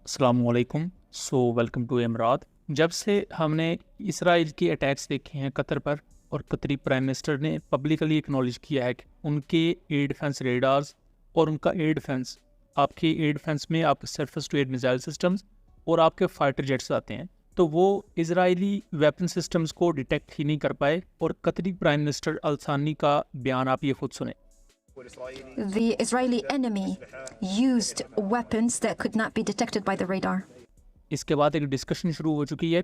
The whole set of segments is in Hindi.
अस्सलामुअलैकुम। वेलकम टू इमरात। जब से हमने इसराइल के अटैक्स देखे हैं कतर पर, और कतरी प्राइम मिनिस्टर ने पब्लिकली एक्नॉलेज किया है कि उनके एयर डिफेंस रेडार्स और उनका एयर डिफेंस, आपके एयर डिफेंस में आपके surface to air missile systems और आपके फाइटर जेट्स आते हैं, तो वो इजरायली वेपन सिस्टम्स को डिटेक्ट ही नहीं कर पाए। और कतरी प्राइम मिनिस्टर अल-सानी का बयान आप ये खुद सुने। The Israeli enemy used weapons that could not be detected by the radar. इसके बाद एक डिस्कशन शुरू हो चुकी है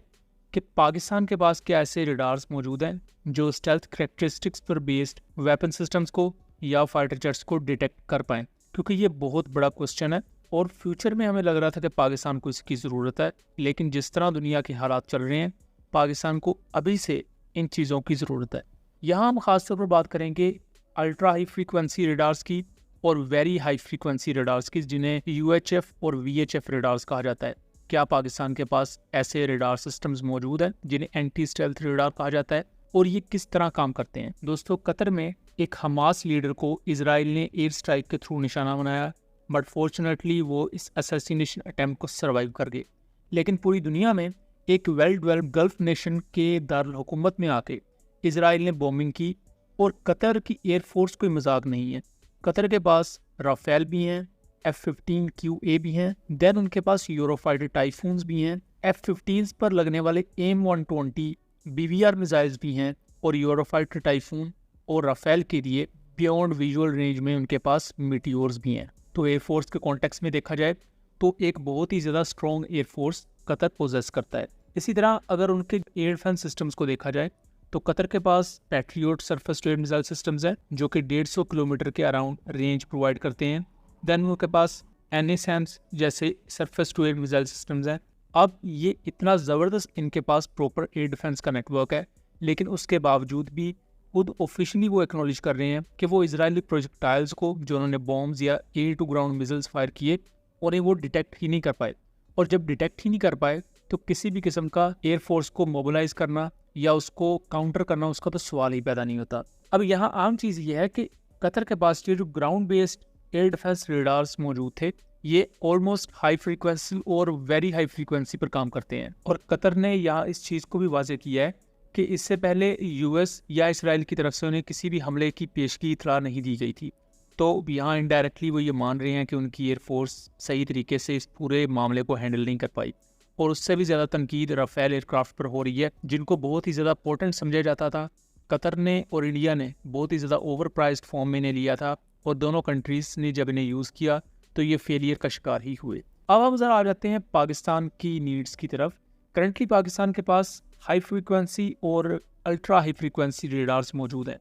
कि पाकिस्तान के पास क्या ऐसे रडार्स मौजूद हैं जो स्टेल्थ करैक्टरिस्टिक्स पर बेस्ड वेपन सिस्टम्स को या फाइटर जेट्स को डिटेक्ट कर पाएँ, क्योंकि ये बहुत बड़ा क्वेश्चन है। और फ्यूचर में हमें लग रहा था कि पाकिस्तान को इसकी ज़रूरत है, लेकिन जिस तरह दुनिया के हालात चल रहे हैं, पाकिस्तान को अभी से इन चीज़ों की ज़रूरत है। यहाँ हम ख़ासतौर पर बात करेंगे अल्ट्रा हाई फ्रीक्वेंसी रडार्स की और वेरी हाई फ्रीक्वेंसी रडार्स की, जिन्हें UHF और VHF रडार्स कहा जाता है। क्या पाकिस्तान के पास ऐसे रडार सिस्टम्स मौजूद हैं जिन्हें एंटी स्टेल्थ रडार कहा जाता है, और ये किस तरह काम करते हैं? दोस्तों, कतर में एक हमास लीडर को इजराइल ने एयर स्ट्राइक के थ्रू निशाना बनाया, बट फॉर्चुनेटली वो इस असैसिनेशन अटैम्प्ट को सर्वाइव कर गए। लेकिन पूरी दुनिया में एक वेल डेवलप्ड गल्फ नेशन के दारुल हुकूमत में आके इजराइल ने बॉम्बिंग की, और कतर की एयरफोर्स कोई मजाक नहीं है। कतर के पास राफेल भी हैं, F-15QA भी हैं, देन उनके पास यूरोफाइटर टाइफून्स भी हैं, F-15 पर लगने वाले AIM-120 BVR मिसाइल्स भी हैं, और यूरोफाइटर टाइफून और राफेल के लिए बियॉन्ड विजुअल रेंज में उनके पास मीटियोर्स भी हैं। तो एयरफोर्स के कॉन्टेक्स्ट में देखा जाए तो एक बहुत ही ज़्यादा स्ट्रॉन्ग एयरफोर्स कतर पोजेस करता है। इसी तरह अगर उनके एयर डिफेंस सिस्टम्स को देखा जाए तो कतर के पास patriot surface to air missile systems हैं जो कि 150 किलोमीटर के अराउंड रेंज प्रोवाइड करते हैं। देन उनके पास NASAMS जैसे surface to air missile systems हैं। अब ये इतना ज़बरदस्त इनके पास प्रॉपर एयर डिफेंस का नेटवर्क है, लेकिन उसके बावजूद भी खुद ऑफिशियली वो एक्नॉलेज कर रहे हैं कि वो इजरायली प्रोजेक्टाइल्स को, जो उन्होंने बॉम्ब्स या air to ground missiles fire किए, उन्हें वो डिटेक्ट ही नहीं कर पाए। और जब डिटेक्ट ही नहीं कर पाए तो किसी भी किस्म का एयरफोर्स को मोबिलाइज करना या उसको काउंटर करना, उसका तो सवाल ही पैदा नहीं होता। अब यहाँ आम चीज़ ये है कि कतर के पास ये जो ground based air defence radars मौजूद थे, ये ऑलमोस्ट हाई फ्रीक्वेंसी और वेरी हाई फ्रीक्वेंसी पर काम करते हैं। और कतर ने यहाँ इस चीज़ को भी वाज़ेह किया है कि इससे पहले US या इसराइल की तरफ से उन्हें किसी भी हमले की पेशगी इतला नहीं दी गई थी। तो यहाँ इनडायरेक्टली वो ये मान रहे हैं कि उनकी एयरफोर्स सही तरीके से इस पूरे मामले को हैंडल नहीं कर पाई। और उससे भी ज़्यादा तनकीद राफेल एयरक्राफ्ट पर हो रही है, जिनको बहुत ही ज़्यादा पोटेंट समझा जाता था। कतर ने और इंडिया ने बहुत ही ज़्यादा ओवर प्राइस्ड फॉर्म में इन्हें लिया था, और दोनों कंट्रीज़ ने जब इन्हें यूज़ किया तो ये फेलियर का शिकार ही हुए। अब हम ज़रा आ जाते हैं पाकिस्तान की नीड्स की तरफ। करंटली पाकिस्तान के पास हाई फ्रीक्वेंसी और अल्ट्रा हाई फ्रीक्वेंसी रेडार्स मौजूद हैं,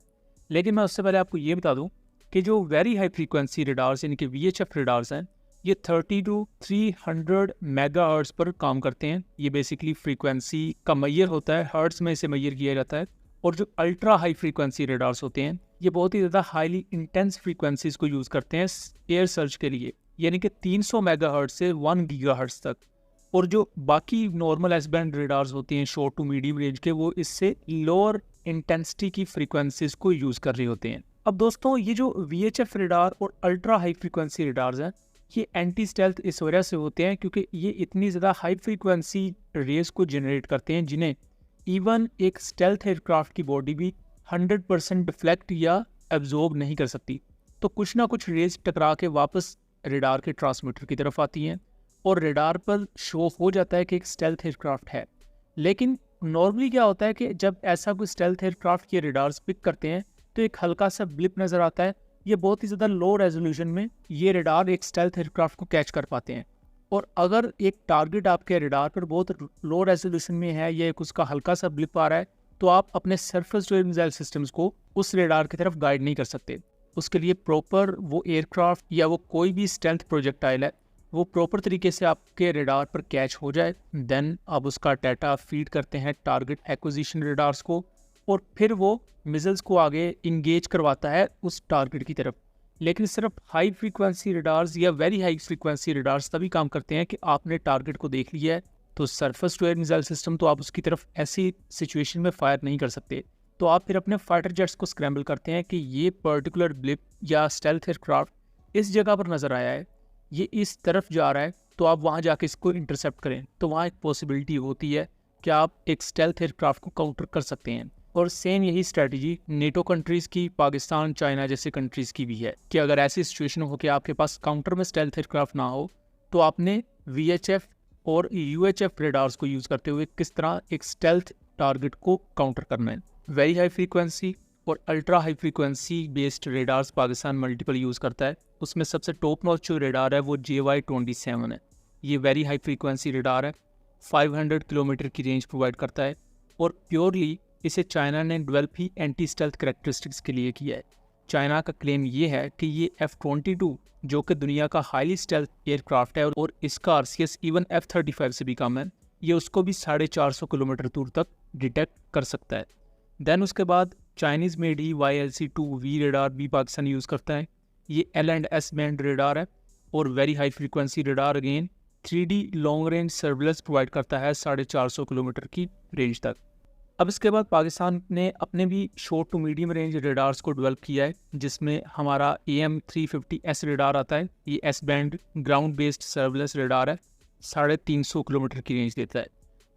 लेकिन मैं उससे पहले आपको ये बता दूं कि जो वेरी हाई फ्रीक्वेंसी रेडार्स यानी कि VHF रेडार्स हैं, ये 30 to 300 मेगाहर्ट्ज पर काम करते हैं। ये बेसिकली फ्रीक्वेंसी का मैयर होता है, हर्ट्ज में इसे मैयर किया जाता है। और जो अल्ट्रा हाई फ्रीक्वेंसी रेडार्स होते हैं, ये बहुत ही ज़्यादा हाईली इंटेंस फ्रीक्वेंसीज को यूज़ करते हैं एयर सर्च के लिए, यानी कि 300 मेगाहर्ट्ज से 1 गीगाहर्ट्ज तक। और जो बाकी नॉर्मल एस बैंड रेडार्स होती हैं शॉर्ट टू मीडियम रेंज के, वो इससे लोअर इंटेंसिटी की फ्रीक्वेंसीज को यूज़ कर रहे होते हैं। अब दोस्तों, ये जो VHF रेडार और अल्ट्रा हाई फ्रीक्वेंसी रेडार्स हैं, ये एंटी स्टेल्थ इस वजह से होते हैं क्योंकि ये इतनी ज़्यादा हाई फ्रीक्वेंसी रेस को जनरेट करते हैं जिन्हें इवन एक स्टेल्थ एयरक्राफ्ट की बॉडी भी 100% डिफ्लेक्ट या एब्जॉर्ब नहीं कर सकती। तो कुछ ना कुछ रेस टकरा के वापस रेडार के ट्रांसमीटर की तरफ आती हैं, और रेडार पर शो हो जाता है कि एक स्टेल्थ एयरक्राफ्ट है। लेकिन नॉर्मली क्या होता है कि जब ऐसा कोई स्टेल्थ एयरक्राफ्ट के रेडार्स पिक करते हैं तो एक हल्का सा ब्लिप नज़र आता है। ये बहुत ही ज़्यादा लो रेजोल्यूशन में ये रेडार एक स्टेल्थ एयरक्राफ्ट को कैच कर पाते हैं। और अगर एक टारगेट आपके रेडार पर बहुत लो रेजोल्यूशन में है या एक उसका हल्का सा ब्लिप आ रहा है, तो आप अपने surface to air missile systems को उस रेडार की तरफ गाइड नहीं कर सकते। उसके लिए प्रॉपर वो एयरक्राफ्ट या वो कोई भी स्टेल्थ प्रोजेक्टाइल है, वो प्रॉपर तरीके से आपके रेडार पर कैच हो जाए। देन आप उसका डाटा फीड करते हैं टारगेट एक्विजिशन रेडार्स को, और फिर वो मिसाइल्स को आगे इंगेज करवाता है उस टारगेट की तरफ। लेकिन सिर्फ हाई फ्रीक्वेंसी रेडार्स या वेरी हाई फ्रीक्वेंसी रेडार्स तभी काम करते हैं कि आपने टारगेट को देख लिया है, तो surface to air missile system तो आप उसकी तरफ ऐसी सिचुएशन में फायर नहीं कर सकते। तो आप फिर अपने फाइटर जेट्स को स्क्रैम्बल करते हैं कि ये पर्टिकुलर ब्लिप या स्टेल्थ एयरक्राफ्ट इस जगह पर नज़र आया है, ये इस तरफ जा रहा है, तो तो आप वहाँ जाके इसको इंटरसेप्ट करें, तो वहाँ एक पॉसिबिलिटी होती है कि आप एक स्टेल्थ एयरक्राफ्ट को काउंटर कर सकते हैं। और सेम यही स्ट्रेटजी नेटो कंट्रीज़ की, पाकिस्तान, चाइना जैसे कंट्रीज़ की भी है कि अगर ऐसी सिचुएशन हो कि आपके पास काउंटर में स्टेल्थ एयरक्राफ्ट ना हो, तो आपने VHF और UHF रेडार्स को यूज़ करते हुए किस तरह एक स्टेल्थ टारगेट को काउंटर करना है। वेरी हाई फ्रीक्वेंसी और ultra high frequency based radars Pakistan multiple use करता है। उसमें सबसे टॉप नॉच जो रेडार है वो JY-27 है। ये वेरी हाई फ्रीक्वेंसी रेडार है, 500 किलोमीटर की रेंज प्रोवाइड करता है और प्योरली इसे चाइना ने डेवलप ही एंटी स्टेल्थ करैक्टरिस्टिक्स के लिए किया है। चाइना का क्लेम ये है कि ये F-22 जो कि दुनिया का हाईली स्टेल्थ एयरक्राफ्ट है और इसका RCS इवन F-35 से भी कम है, ये उसको भी 450 किलोमीटर दूर तक डिटेक्ट कर सकता है। देन उसके बाद चाइनीज़ मेड ही YLC-2V रेडार भी पाकिस्तान यूज़ करता है। ये L&S बैंड रेडार है और very high frequency radar, again 3D long range surveillance provide करता है 450 किलोमीटर की रेंज तक। अब इसके बाद पाकिस्तान ने अपने भी short to medium range radars को डेवलप किया है, जिसमें हमारा AM-350S रेडार आता है। ये S band ground based surveillance radar है, 350 किलोमीटर की रेंज देता है।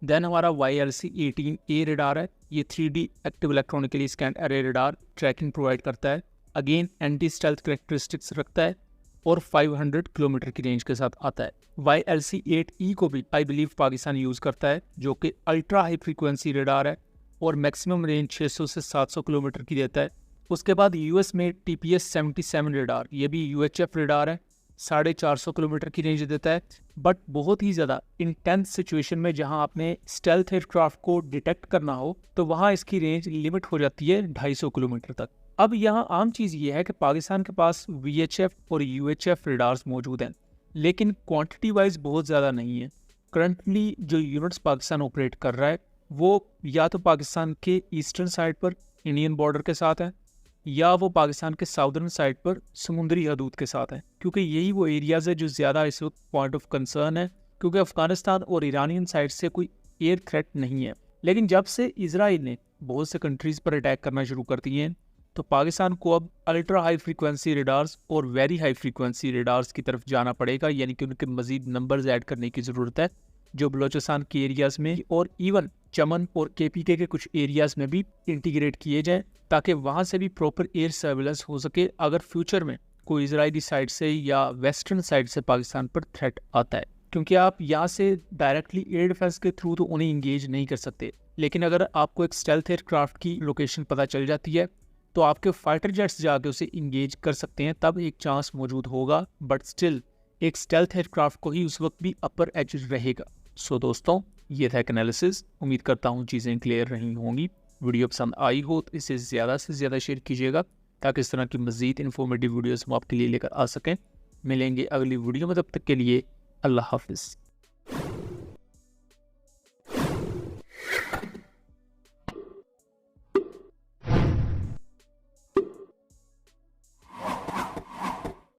देन हमारा YLC-18A रेडार है। ये 3D active electronically scanned array radar tracking provide करता है, अगेन एंटी स्टेल्थ करैक्टरिस्टिक्स रखता है और 500 किलोमीटर की रेंज के साथ आता है। YLC-8E को भी आई बिलीव पाकिस्तान यूज़ करता है, जो कि अल्ट्रा हाई फ्रीक्वेंसी रेडार है और मैक्सिमम रेंज 600 से 700 किलोमीटर की देता है। उसके बाद US में TPS-77 रेडार, ये भी UHF रेडार है, 450 किलोमीटर की रेंज देता है, बट बहुत ही ज़्यादा इंटेंस सिचुएशन में जहां आपने स्टेल्थ एयरक्राफ्ट को डिटेक्ट करना हो तो वहां इसकी रेंज लिमिट हो जाती है 250 किलोमीटर तक। अब यहां आम चीज़ ये है कि पाकिस्तान के पास VHF और UHF रेडार्स मौजूद हैं, लेकिन क्वांटिटी वाइज बहुत ज़्यादा नहीं है। करंटली जो यूनिट्स पाकिस्तान ऑपरेट कर रहा है वो या तो पाकिस्तान के ईस्टर्न साइड पर इंडियन बॉर्डर के साथ है, या वो पाकिस्तान के साउदर्न साइड पर समुद्री हदूद के साथ है, क्योंकि यही वो एरियाज़ है जो ज़्यादा इस वक्त पॉइंट ऑफ कंसर्न है, क्योंकि अफगानिस्तान और ईरानियन साइड से कोई एयर थ्रेट नहीं है। लेकिन जब से इजराइल ने बहुत से कंट्रीज़ पर अटैक करना शुरू कर दिए हैं, तो पाकिस्तान को अब अल्ट्रा हाई फ्रीक्वेंसी रेडार्स और वेरी हाई फ्रीक्वेंसी रेडार्स की तरफ जाना पड़ेगा, यानी कि उनके मजीद नंबर्स ऐड करने की ज़रूरत है, जो बलोचिस्तान के एरियाज़ में और इवन चमन और KPK के कुछ एरियाज़ में भी इंटीग्रेट किए जाएँ, ताकि वहाँ से भी प्रॉपर एयर सर्विलेंस हो सके अगर फ्यूचर में कोई इजरायली साइड से या वेस्टर्न साइड से पाकिस्तान पर थ्रेट आता है। क्योंकि आप यहाँ से डायरेक्टली एयर डिफेंस के थ्रू तो उन्हें इंगेज नहीं कर सकते, लेकिन अगर आपको एक स्टेल्थ एयरक्राफ्ट की लोकेशन पता चल जाती है तो आपके फाइटर जेट्स जाके उसे इंगेज कर सकते हैं, तब एक चांस मौजूद होगा, बट स्टिल एक स्टेल्थ एयरक्राफ्ट को ही उस वक्त भी अपर एज रहेगा। सो दोस्तों, ये था एक एनालिसिस। उम्मीद करता हूँ चीज़ें क्लियर रही होंगी। वीडियो पसंद आई हो तो इसे ज़्यादा से ज़्यादा शेयर कीजिएगा, ताकि इस तरह की मज़ीद इन्फॉर्मेटिव वीडियोस हम आपके लिए लेकर आ सकें। मिलेंगे अगली वीडियो में, तब तक के लिए अल्लाह हाफिज़।